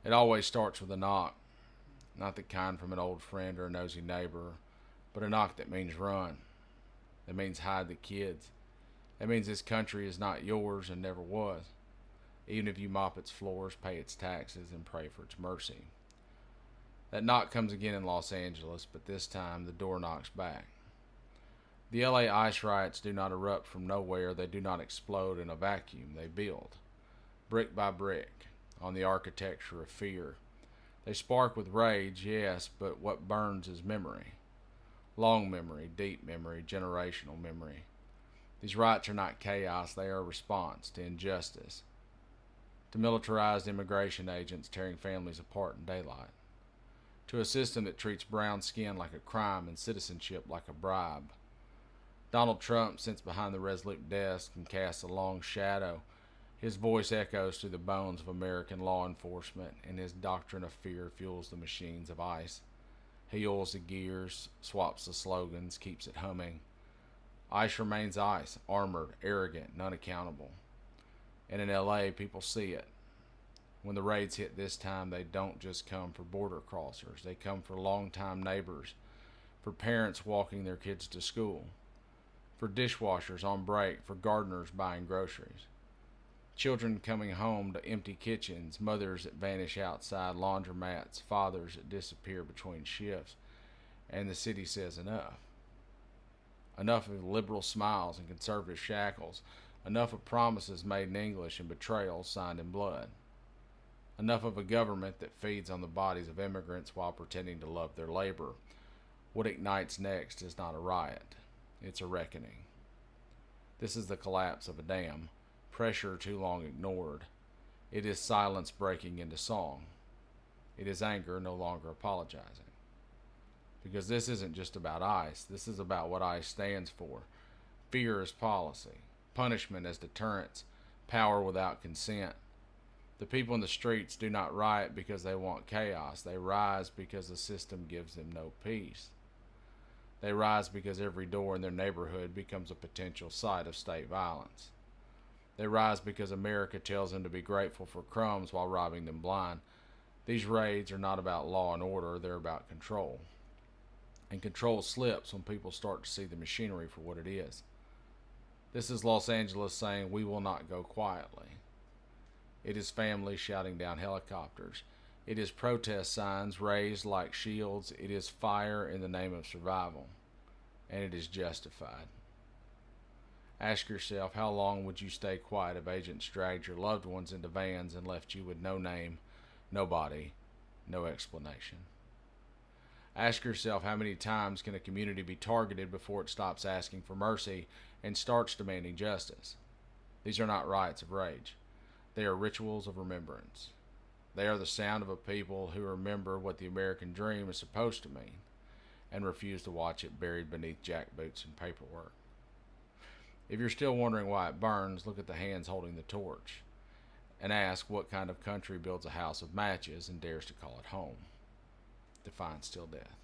It always starts with a knock, not the kind from an old friend or a nosy neighbor, but a knock that means run. That means hide the kids. That means this country is not yours and never was, even if you mop its floors, pay its taxes, and pray for its mercy. That knock comes again in Los Angeles, but this time the door knocks back. The LA ice riots do not erupt from nowhere, they do not explode in a vacuum, they build, brick by brick, on the architecture of fear. They spark with rage, yes, but what burns is memory. Long memory, deep memory, generational memory. These riots are not chaos, they are a response to injustice, to militarized immigration agents tearing families apart in daylight, to a system that treats brown skin like a crime and citizenship like a bribe. Donald Trump sits behind the resolute desk and casts a long shadow. His voice echoes through the bones of American law enforcement, and his doctrine of fear fuels the machines of ICE. He oils the gears, swaps the slogans, keeps it humming. ICE remains ICE, armored, arrogant, and unaccountable. And in LA, people see it. When the raids hit this time, they don't just come for border crossers. They come for longtime neighbors, for parents walking their kids to school, for dishwashers on break, for gardeners buying groceries. Children coming home to empty kitchens, mothers that vanish outside laundromats, fathers that disappear between shifts. And the city says enough. Enough of liberal smiles and conservative shackles. Enough of promises made in English and betrayals signed in blood. Enough of a government that feeds on the bodies of immigrants while pretending to love their labor. What ignites next is not a riot, it's a reckoning. This is the collapse of a dam, pressure too long ignored. It is silence breaking into song. It is anger no longer apologizing. Because this isn't just about ICE, this is about what ICE stands for. Fear as policy, punishment as deterrence, power without consent. The people in the streets do not riot because they want chaos. They rise because the system gives them no peace. They rise because every door in their neighborhood becomes a potential site of state violence. They rise because America tells them to be grateful for crumbs while robbing them blind. These raids are not about law and order, they're about control. And control slips when people start to see the machinery for what it is. This is Los Angeles saying, we will not go quietly. It is families shouting down helicopters. It is protest signs raised like shields. It is fire in the name of survival. And it is justified. Ask yourself, how long would you stay quiet if agents dragged your loved ones into vans and left you with no name, no body, no explanation? Ask yourself, how many times can a community be targeted before it stops asking for mercy and starts demanding justice? These are not riots of rage. They are rituals of remembrance. They are the sound of a people who remember what the American dream is supposed to mean and refuse to watch it buried beneath jackboots and paperwork. If you're still wondering why it burns, look at the hands holding the torch and ask what kind of country builds a house of matches and dares to call it home. Define still death.